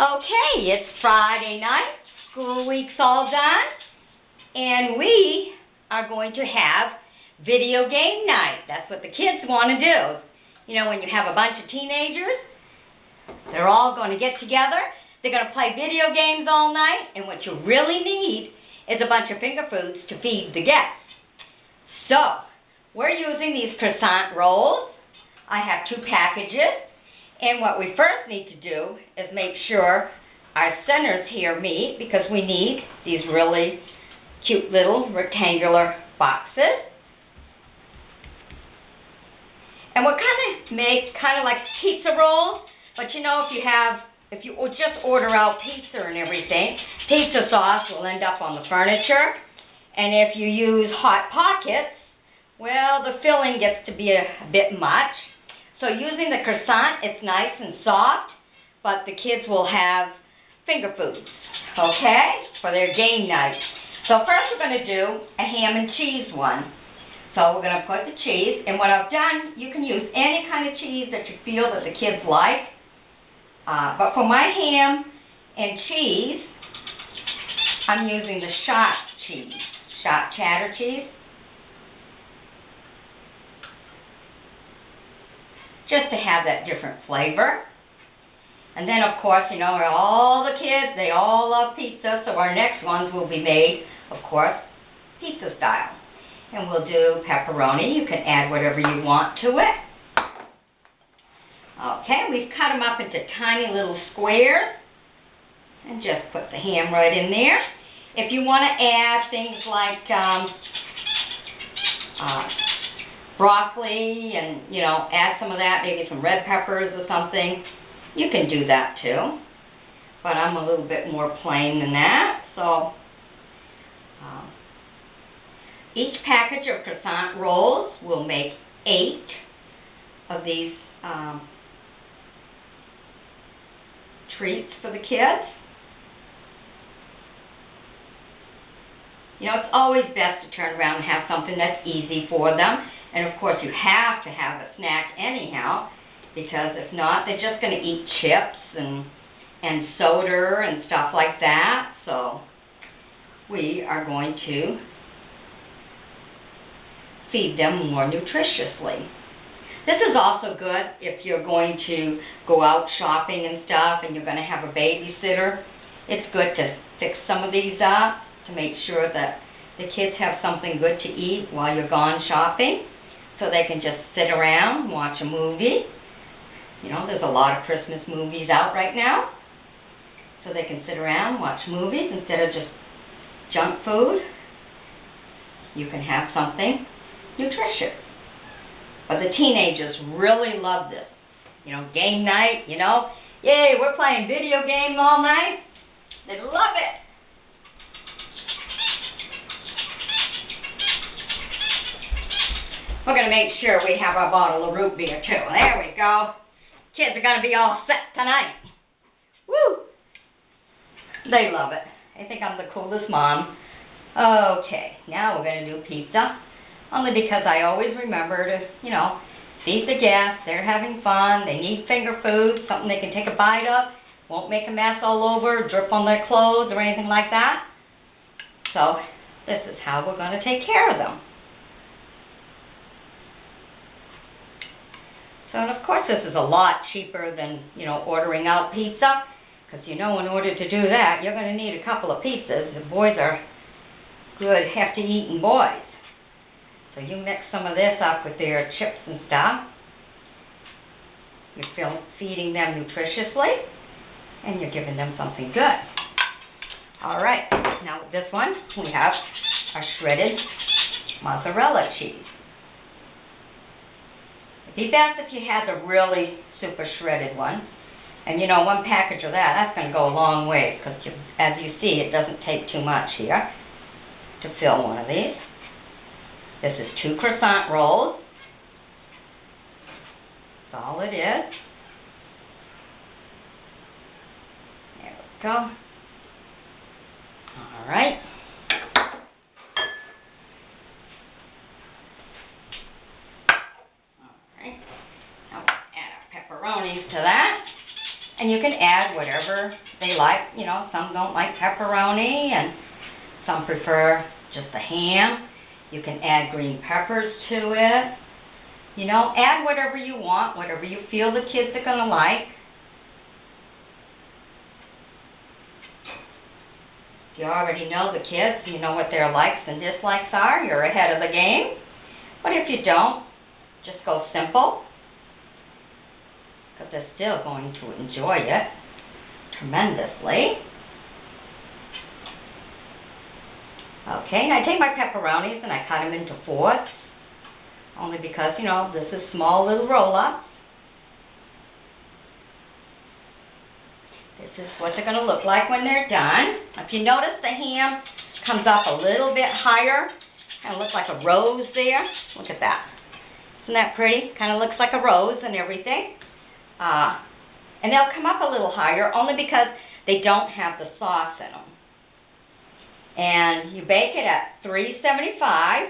Okay, it's Friday night, school week's all done, and we are going to have video game night. That's what the kids want to do. You know, when you have a bunch of teenagers, they're all going to get together, they're going to play video games all night, and what you really need is a bunch of finger foods to feed the guests. So, we're using these croissant rolls. I have 2 packages. And what we first need to do is make sure our centers here meet, because we need these really cute little rectangular boxes. And we're kind of like pizza rolls, but you know, if you just order out pizza and everything, pizza sauce will end up on the furniture. And if you use Hot Pockets, well, the filling gets to be a bit much. So using the croissant, it's nice and soft, but the kids will have finger foods, okay, for their game night. So first we're going to do a ham and cheese one. So we're going to put the cheese, and what I've done, you can use any kind of cheese that you feel that the kids like. But for my ham and cheese, I'm using the shot cheese, shot cheddar cheese. Just to have that different flavor. And then, of course, you know, all the kids, they all love pizza, so our next ones will be made, of course, pizza style. And we'll do pepperoni. You can add whatever you want to it. Okay, we've cut them up into tiny little squares. And just put the ham right in there. If you want to add things like broccoli and, you know, add some of that, maybe some red peppers or something, you can do that too. But I'm a little bit more plain than that. So each package of croissant rolls will make 8 of these treats for the kids. You know, it's always best to turn around and have something that's easy for them. And of course, you have to have a snack anyhow, because if not, they're just going to eat chips and soda and stuff like that. So we are going to feed them more nutritiously. This is also good if you're going to go out shopping and stuff and you're going to have a babysitter. It's good to fix some of these up to make sure that the kids have something good to eat while you're gone shopping, so they can just sit around and watch a movie. You know, there's a lot of Christmas movies out right now, so they can sit around and watch movies instead of just junk food. You can have something nutritious. But the teenagers really love this. You know, game night, you know, yay, we're playing video games all night. They love it. We're going to make sure we have our bottle of root beer too. There we go. Kids are going to be all set tonight. Woo! They love it. They think I'm the coolest mom. Okay, now we're going to do pizza. Only because I always remember to, you know, feed the guests. They're having fun. They need finger food, something they can take a bite of. Won't make a mess all over, drip on their clothes or anything like that. So this is how we're going to take care of them. So, and of course, this is a lot cheaper than, you know, ordering out pizza. Because, you know, in order to do that, you're going to need a couple of pizzas. The boys are good, hefty eating boys. So you mix some of this up with their chips and stuff. You're feeding them nutritiously, and you're giving them something good. All right, now with this one, we have our shredded mozzarella cheese. It'd be best if you had the really super shredded one. And you know, 1 package of that, that's going to go a long way, because as you see, it doesn't take too much here to fill one of these. This is 2 croissant rolls. That's all it is. There we go. All right. Now we'll add our pepperonis to that. And you you can add whatever they like. You know, some don't like pepperoni, and some prefer just the ham. You can add green peppers to it. You know, add whatever you want, whatever you feel the kids are going to like. If you already know the kids, you know what their likes and dislikes are, you're ahead of the game. But if you don't, just go simple, because they're still going to enjoy it tremendously. Okay, and I take my pepperonis and I cut them into fourths, only because, you know, this is small little roll-ups. This is what they're going to look like when they're done. If you notice, the ham comes up a little bit higher. Kind of looks like a rose there. Look at that. Isn't that pretty? Kind of looks like a rose and everything. And they'll come up a little higher only because they don't have the sauce in them. And you bake it at 375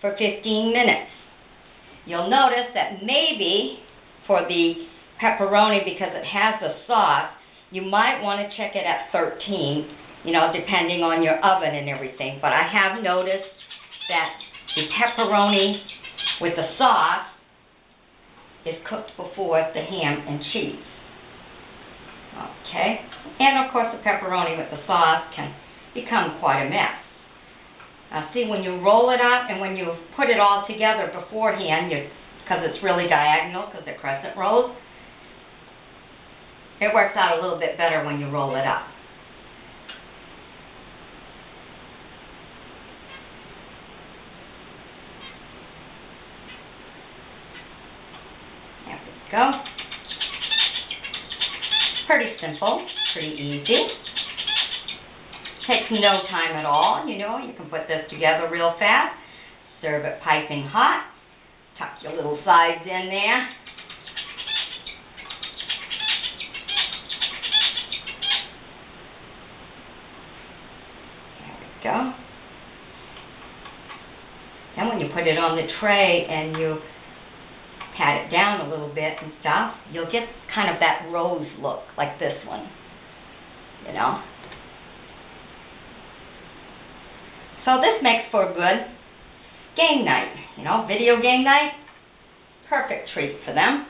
for 15 minutes. You'll notice that maybe for the pepperoni, because it has the sauce, you might want to check it at 13, you know, depending on your oven and everything. But I have noticed that the pepperoni with the sauce is cooked before the ham and cheese. Okay? And of course the pepperoni with the sauce can become quite a mess. Now see, when you roll it up and when you put it all together beforehand, because it's really diagonal, because they're crescent rolls, it works out a little bit better when you roll it up. There we go. Pretty simple, pretty easy. Takes no time at all, you know. You can put this together real fast. Serve it piping hot. Tuck your little sides in there. Go. And when you put it on the tray and you pat it down a little bit and stuff, you'll get kind of that rose look, like this one, you know. So this makes for a good game night, you know, video game night. Perfect treat for them.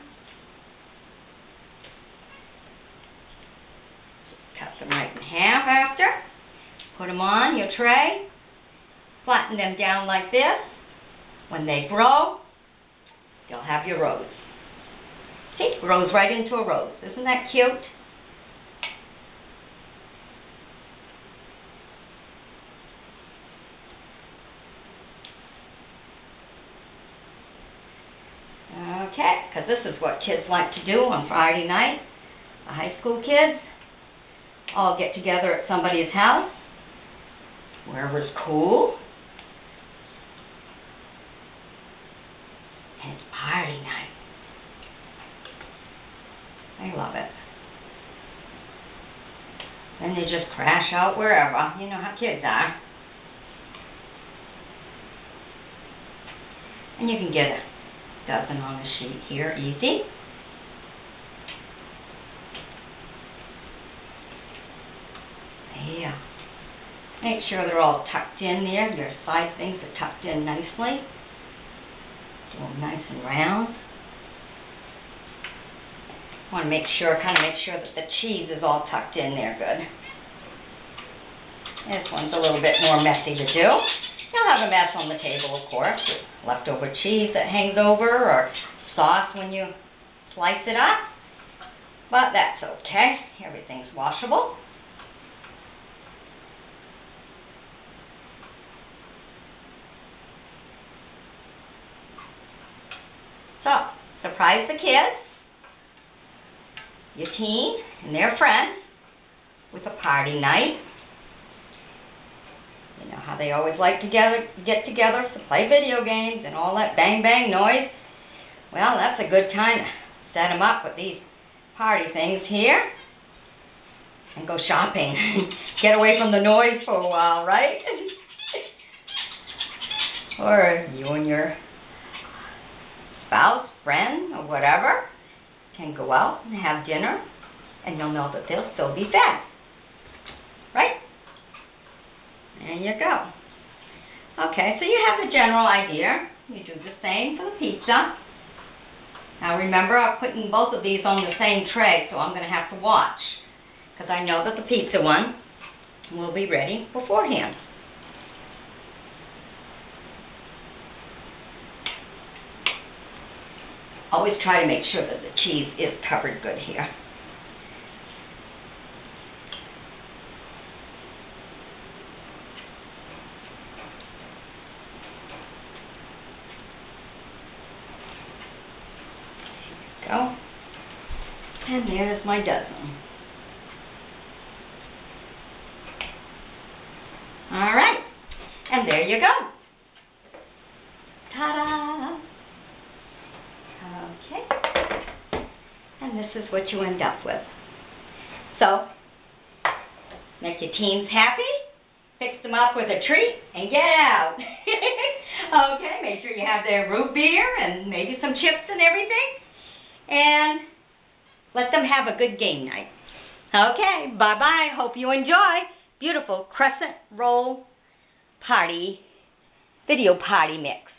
Cut them right in half after. Put them on your tray, flatten them down like this. When they grow, you'll have your rose. See, it grows right into a rose. Isn't that cute? Okay, because this is what kids like to do on Friday night. The high school kids all get together at somebody's house, wherever's cool. And it's party night. I love it. Then they just crash out wherever. You know how kids are. And you can get a dozen on the sheet here, easy. Yeah. Make sure they're all tucked in there. Your side things are tucked in nicely. Do them nice and round. Want to make sure, kind of make sure that the cheese is all tucked in there good. This one's a little bit more messy to do. You'll have a mess on the table, of course, with leftover cheese that hangs over or sauce when you slice it up. But that's okay. Everything's washable. So, surprise the kids, your teen and their friends with a party night. You know how they always like to get together to play video games and all that bang bang noise. Well, that's a good time to set them up with these party things here and go shopping. Get away from the noise for a while, right? Or you and your spouse, friend, or whatever can go out and have dinner and you'll know that they'll still be fed. Right? There you go. Okay, so you have the general idea. You do the same for the pizza. Now remember, I'm putting both of these on the same tray, so I'm going to have to watch, because I know that the pizza one will be ready beforehand. Always try to make sure that the cheese is covered good here. Go. And there's my dozen. All right. And there you go. Ta-da! Okay. And this is what you end up with. So, make your teens happy, fix them up with a treat, and get out. Okay, make sure you have their root beer and maybe some chips and everything. And let them have a good game night. Okay, bye-bye. Hope you enjoy. Beautiful Crescent Roll Party, Video Party Mix.